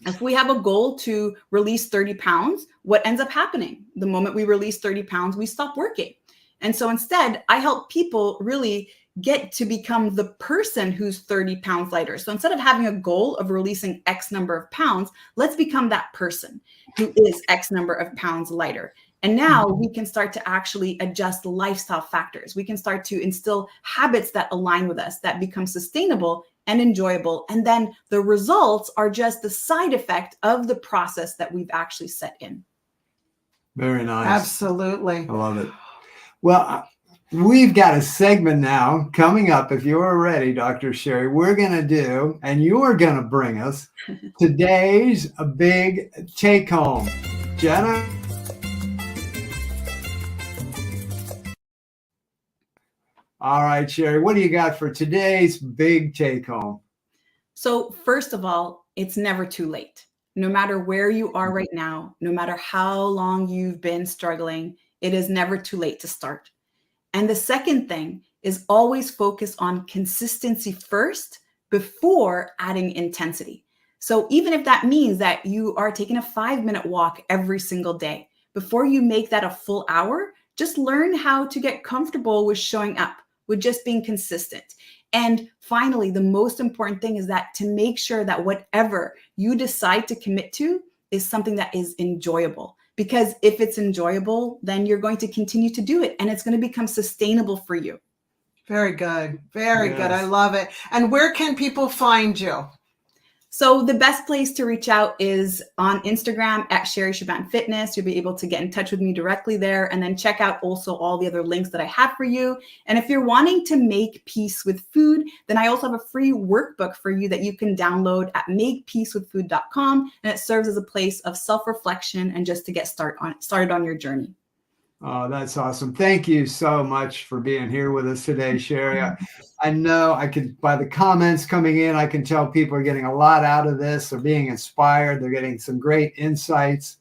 If we have a goal to release 30 pounds, what ends up happening? The moment we release 30 pounds, we stop working. And so instead, I help people really get to become the person who's 30 pounds lighter. So instead of having a goal of releasing X number of pounds, let's become that person who is X number of pounds lighter. And now we can start to actually adjust lifestyle factors. We can start to instill habits that align with us, that become sustainable and enjoyable. And then the results are just the side effect of the process that we've actually set in. Very nice. Absolutely. I love it. Well, we've got a segment now coming up. If you're ready, Dr. Sherry, we're going to do, and you're going to bring us today's big take home. Jenna? All right, Sherry, what do you got for today's big take home? So first of all, it's never too late. No matter where you are right now, no matter how long you've been struggling, it is never too late to start. And the second thing is always focus on consistency first before adding intensity. So even if that means that you are taking a 5-minute walk every single day, before you make that a full hour, just learn how to get comfortable with showing up, with just being consistent. And finally, the most important thing is that to make sure that whatever you decide to commit to is something that is enjoyable. Because if it's enjoyable, then you're going to continue to do it, and it's going to become sustainable for you. Very good. Very good. I love it. And where can people find you? So the best place to reach out is on Instagram at Sherry Shaban Fitness. You'll be able to get in touch with me directly there, and then check out also all the other links that I have for you. And if you're wanting to make peace with food, then I also have a free workbook for you that you can download at makepeacewithfood.com. And it serves as a place of self-reflection and just to get started on your journey. Oh, that's awesome. Thank you so much for being here with us today, Sherry. I know I could, by the comments coming in, I can tell people are getting a lot out of this. They're being inspired. They're getting some great insights.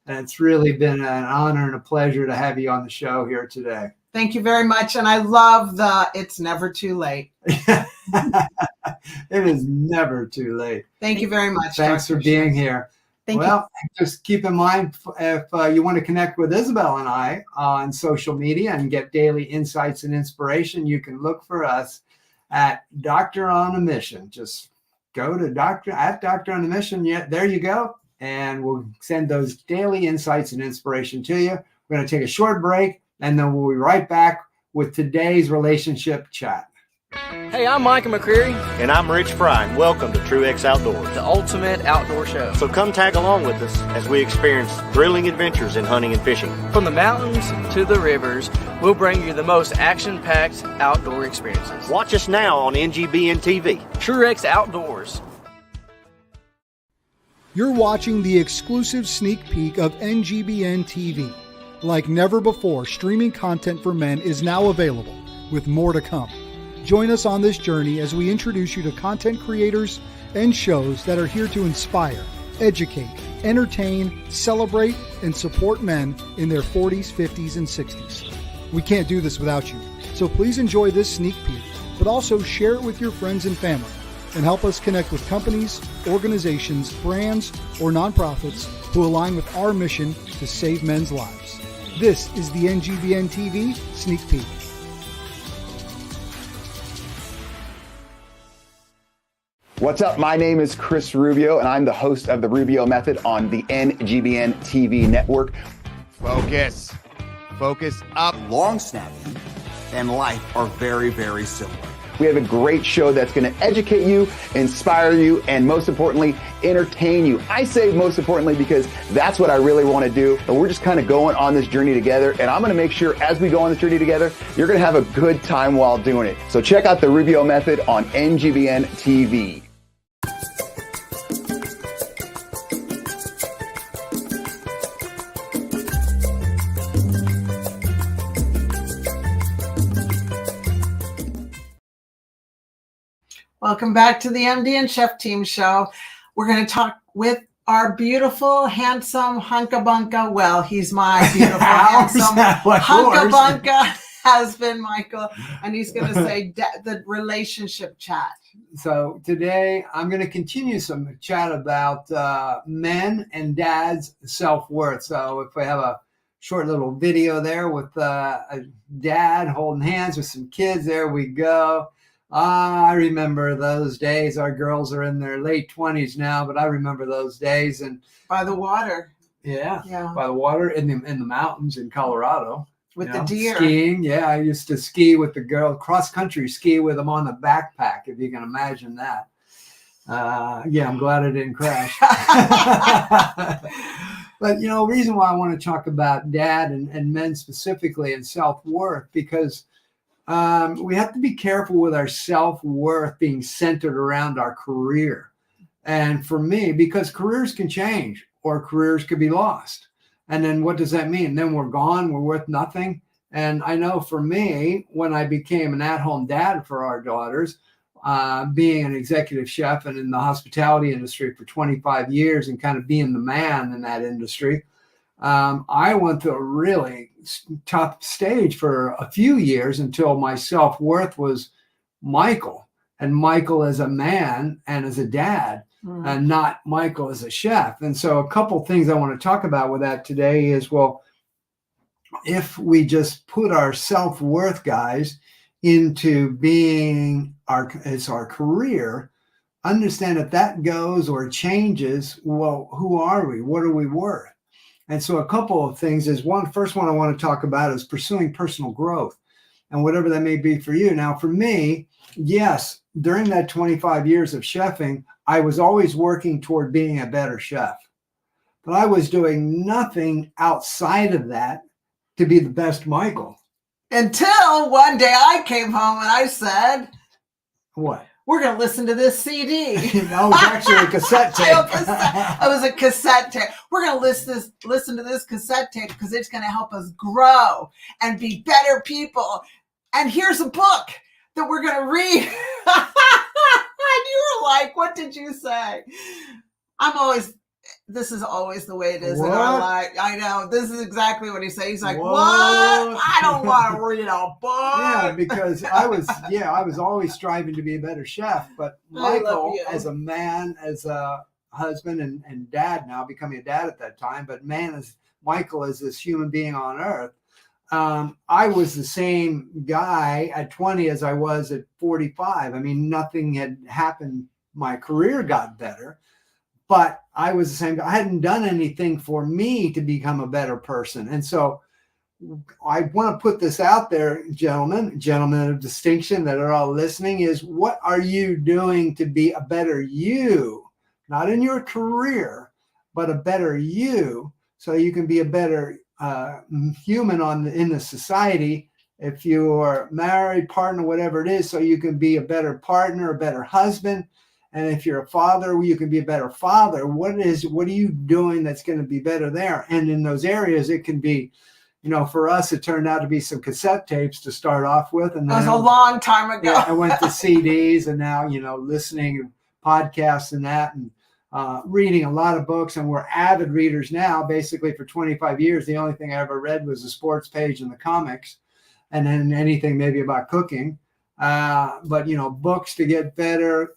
And it's really been an honor and a pleasure to have you on the show here today. Thank you very much. And I love it's never too late. It is never too late. Thank you very much. Thanks for being here. Thank you. Well, just keep in mind, if you want to connect with Isabel and I on social media and get daily insights and inspiration, you can look for us at Doctor on a Mission. Just go to Doctor on a Mission. Yeah, there you go. And we'll send those daily insights and inspiration to you. We're going to take a short break, and then we'll be right back with today's relationship chat. Hey, I'm Micah McCreary, And I'm Rich Fry, and welcome to True X Outdoors. the ultimate outdoor show. So come tag along with us as we experience thrilling adventures in hunting and fishing. From the mountains to the rivers, we'll bring you the most action-packed outdoor experiences. Watch us now on NGBN TV. True X Outdoors. You're watching the exclusive sneak peek of NGBN TV. Like never before, streaming content for men is now available, with more to come. Join us on this journey as we introduce you to content creators and shows that are here to inspire, educate, entertain, celebrate, and support men in their 40s, 50s, and 60s. We can't do this without you, so please enjoy this sneak peek. But but also share it with your friends and family and help us connect with companies, organizations, brands, or nonprofits who align with our mission to save men's lives. This is the NGBN TV Sneak Peek. What's up? My name is Chris Rubio, and I'm the host of The Rubio Method on the NGBN TV network. Focus. Focus up. Long snapping and life are very, very similar. We have a great show that's going to educate you, inspire you, and most importantly, entertain you. I say most importantly because that's what I really want to do. And we're just kind of going on this journey together. And I'm going to make sure as we go on this journey together, you're going to have a good time while doing it. So check out The Rubio Method on NGBN TV. Welcome back to the MD and Chef Team Show. We're going to talk with our beautiful, handsome Hunka-Bunka. Well, he's my beautiful, handsome Hunka-Bunka husband, Michael. And he's going to say the relationship chat. So today I'm going to continue some chat about men and dads' self-worth. So if we have a short little video there with a dad holding hands with some kids, there we go. I remember those days. Our girls are in their late 20s now, but I remember those days. And by the water. Yeah. By the water in the mountains in Colorado. With the deer. Skiing. Yeah, I used to ski with the girl, cross-country ski with them on the backpack, if you can imagine that. Yeah, I'm glad I didn't crash. But, you know, the reason why I want to talk about dad and men specifically and self-worth, because we have to be careful with our self-worth being centered around our career. And for me, because careers can change or careers could be lost. And then what does that mean? Then we're gone, we're worth nothing. And I know for me, when I became an at-home dad for our daughters, being an executive chef and in the hospitality industry for 25 years and kind of being the man in that industry, I went through a really tough stage for a few years until my self-worth was Michael, and Michael as a man and as a dad, and not Michael as a chef. And so a couple things I want to talk about with that today is, well, if we just put our self-worth, guys, into being our career, understand if that goes or changes, well, who are we? What are we worth? And so a couple of things is first one I want to talk about is pursuing personal growth and whatever that may be for you. Now, for me, yes, during that 25 years of chefing, I was always working toward being a better chef, but I was doing nothing outside of that to be the best Michael. Until one day I came home and I said, what? We're going to listen to this CD. No, it was actually a cassette tape. It was a cassette tape. We're going to listen to this cassette tape because it's going to help us grow and be better people. And here's a book that we're going to read. And you were like, what did you say? This is always the way it is in our life. I know. This is exactly what he said. He's like, what? I don't want to read a book. Yeah, because I was always striving to be a better chef. But Michael, as a man, as a husband and dad now, becoming a dad at that time, but Michael as this human being on earth, I was the same guy at 20 as I was at 45. I mean, nothing had happened. My career got better. But I was the same guy. I hadn't done anything for me to become a better person. And so I want to put this out there, gentlemen of distinction that are all listening, is what are you doing to be a better you? Not in your career, but a better you, so you can be a better human in the society. If you're married, partner, whatever it is, so you can be a better partner, a better husband. And if you're a father, you can be a better father. What are you doing that's going to be better there? And in those areas, it can be, for us, it turned out to be some cassette tapes to start off with. And that was a long time ago. Yeah, I went to CDs and now, listening to podcasts and that, and reading a lot of books. And we're avid readers now. Basically, for 25 years, the only thing I ever read was the sports page and the comics, and then anything maybe about cooking. But, books to get better,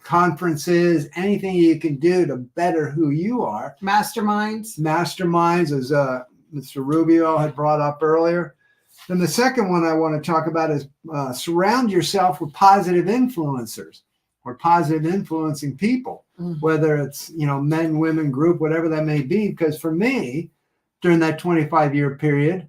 conferences, anything you can do to better who you are. Masterminds, as Mr. Rubio had brought up earlier. Then the second one I want to talk about is surround yourself with positive influencers or positive influencing people, whether it's, men, women, group, whatever that may be. Because for me, during that 25-year period,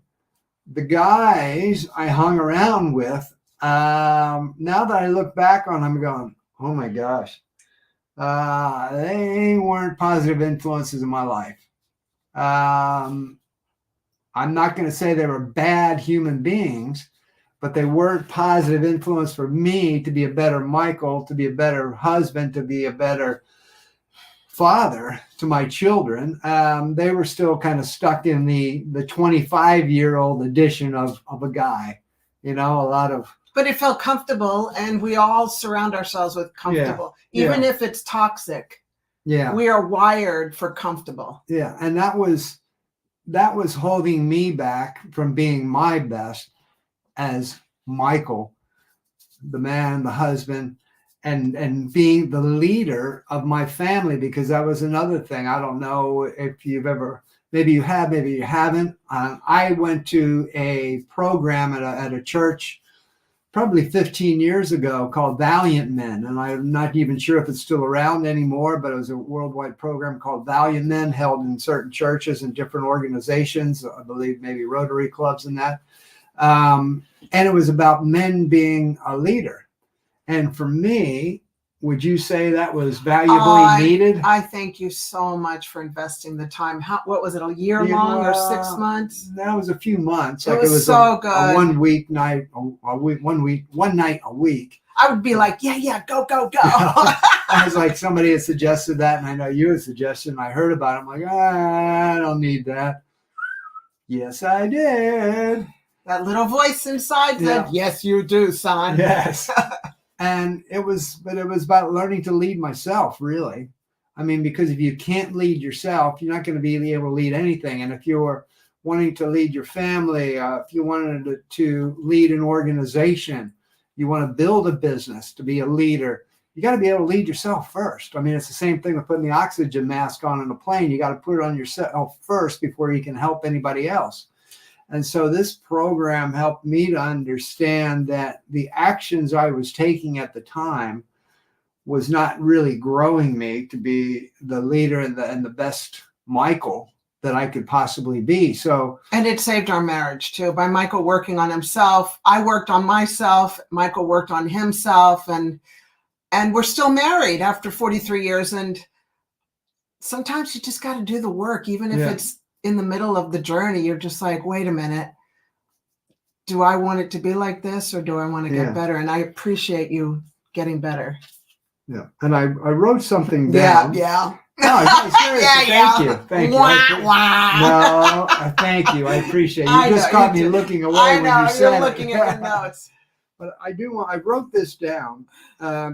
the guys I hung around with, now that I look back on them, I'm going, oh my gosh, they weren't positive influences in my life. I'm not going to say they were bad human beings, but they weren't positive influence for me to be a better Michael, to be a better husband, to be a better father to my children. They were still kind of stuck in the 25-year-old edition of a guy, a lot of. But it felt comfortable, and we all surround ourselves with comfortable, even if it's toxic. Yeah, we are wired for comfortable. Yeah, and that was holding me back from being my best as Michael, the man, the husband, and being the leader of my family, because that was another thing. I don't know if you've ever, maybe you have, maybe you haven't. I went to a program at a church probably 15 years ago called Valiant Men. And I'm not even sure if it's still around anymore, but it was a worldwide program called Valiant Men, held in certain churches and different organizations, I believe maybe Rotary clubs and that. And it was about men being a leader. And for me, would you say that was valuably needed? I thank you so much for investing the time. What was it, a year long or 6 months? That was a few months. It was so good. A one night a week. I would be like, yeah, go. I was like, somebody had suggested that, and I know you had suggested, and I heard about it. I'm like, I don't need that. Yes, I did. That little voice inside said, yes, you do, son. Yes. And it was about learning to lead myself, really. I mean, because if you can't lead yourself, you're not going to be able to lead anything. And if you're wanting to lead your family, if you wanted to lead an organization, you want to build a business, to be a leader, you got to be able to lead yourself first. I mean, it's the same thing with putting the oxygen mask on in a plane. You got to put it on yourself first before you can help anybody else. And so this program helped me to understand that the actions I was taking at the time was not really growing me to be the leader and the best Michael that I could possibly be. So, and it saved our marriage too, by Michael working on himself. I worked on myself. Michael worked on himself, and we're still married after 43 years. And sometimes you just got to do the work, even if it's in the middle of the journey. You're just like, wait a minute, do I want it to be like this, or do I want to get better? And I appreciate you getting better. Yeah. And I wrote something down. Yeah. No, seriously, thank you. No, thank you. I appreciate you. You just caught me looking away when you said you're looking at your notes. But I wrote this down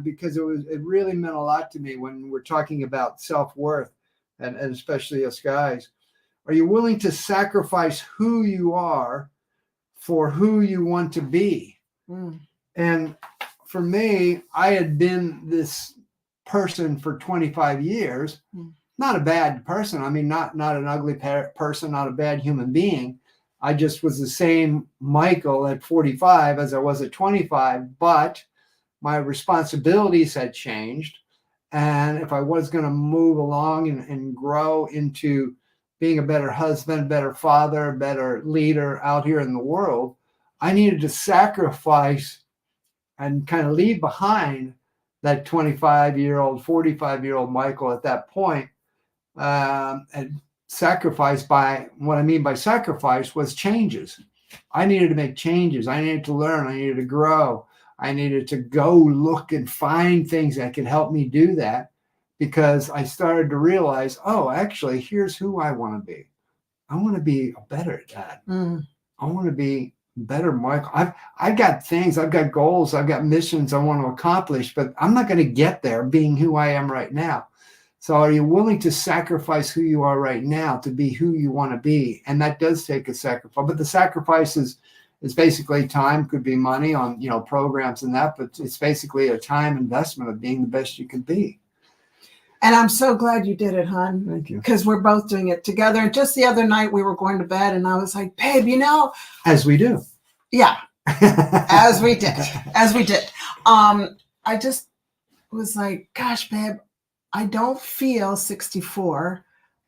because it really meant a lot to me when we're talking about self-worth, and especially us guys. Are you willing to sacrifice who you are for who you want to be? And for me, I had been this person for 25 years, not a bad person. I mean, not an ugly person, not a bad human being. I just was the same Michael at 45 as I was at 25, but my responsibilities had changed. And if I was going to move along and grow into being a better husband, better father, better leader out here in the world, I needed to sacrifice and kind of leave behind that 25-year-old, 45-year-old Michael at that point, and sacrifice. By what I mean by sacrifice was changes. I needed to make changes. I needed to learn. I needed to grow. I needed to go look and find things that could help me do that, because I started to realize, oh, actually, here's who I want to be. I want to be a better dad. I want to be better Michael. I've got things, I've got goals, I've got missions I want to accomplish, but I'm not going to get there being who I am right now. So are you willing to sacrifice who you are right now to be who you want to be? And that does take a sacrifice, but the sacrifice is It's basically time, could be money on, programs and that, but it's basically a time investment of being the best you can be. And I'm so glad you did it, hon. Thank you. Because we're both doing it together. And just the other night we were going to bed and I was like, babe, As we do. Yeah. As we did. I just was like, gosh, babe, I don't feel 64.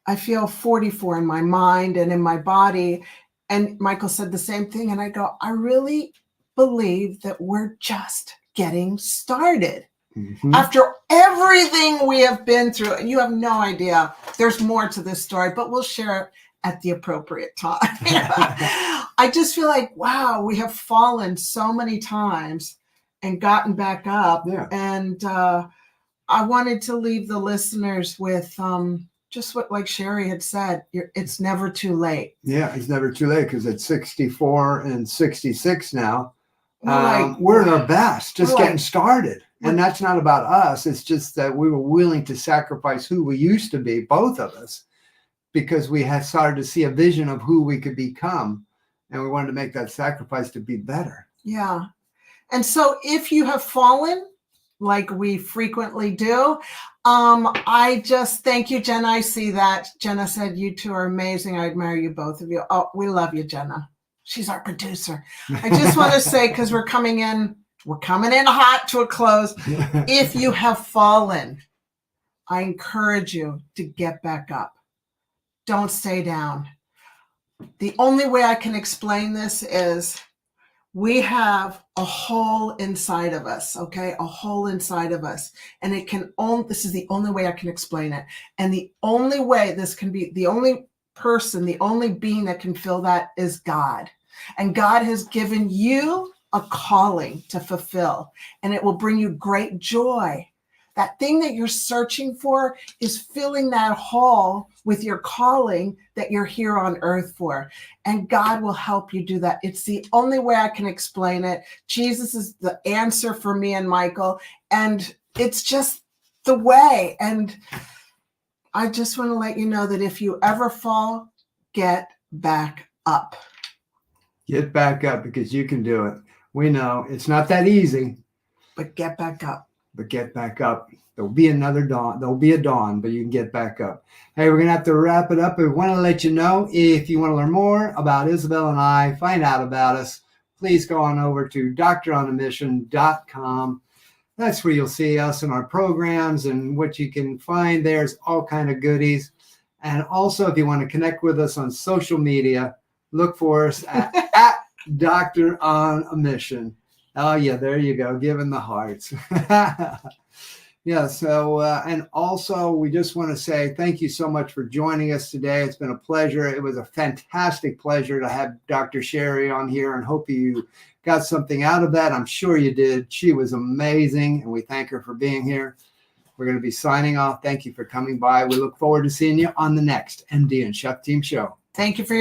I feel 44 in my mind and in my body. And Michael said the same thing. And I go, I really believe that we're just getting started. Mm-hmm. After everything we have been through, and you have no idea, there's more to this story, but we'll share it at the appropriate time. I just feel like, wow, we have fallen so many times and gotten back up. Yeah. And I wanted to leave the listeners with just what, like Sherry had said, it's never too late. Yeah, it's never too late because at 64 and 66 now, We're we're at our best, just getting started. And that's not about us. It's just that we were willing to sacrifice who we used to be, both of us, because we had started to see a vision of who we could become. And we wanted to make that sacrifice to be better. Yeah. And so if you have fallen, like we frequently do, I just thank you, Jenna. I see that. Jenna said, you two are amazing. I admire you, both of you. Oh, we love you, Jenna. She's our producer. I just want to say, because we're coming in hot to a close. If you have fallen, I encourage you to get back up. Don't stay down. The only way I can explain this is we have a hole inside of us, okay? A hole inside of us. And this is the only way I can explain it. And the only way this can be, the only person, the only being that can fill that is God. And God has given you a calling to fulfill, and it will bring you great joy. That thing that you're searching for is filling that hole with your calling that you're here on earth for. And God will help you do that. It's the only way I can explain it. Jesus is the answer for me and Michael. And it's just the way. And I just want to let you know that if you ever fall, get back up. Get back up, because you can do it. We know it's not that easy. But get back up. But get back up. There'll be another dawn. There'll be a dawn, but you can get back up. Hey, we're going to have to wrap it up. We want to let you know, if you want to learn more about Isabel and I, find out about us, please go on over to doctoronamission.com. That's where you'll see us and our programs, and what you can find there's all kind of goodies. And also, if you want to connect with us on social media, look for us at Doctor on a Mission. Oh, yeah, there you go. Giving the hearts. Yeah. So, and also we just want to say thank you so much for joining us today. It's been a pleasure. It was a fantastic pleasure to have Dr. Sherry on here, and hope you got something out of that. I'm sure you did. She was amazing, and we thank her for being here. We're going to be signing off. Thank you for coming by. We look forward to seeing you on the next MD and Chef Team show. Thank you for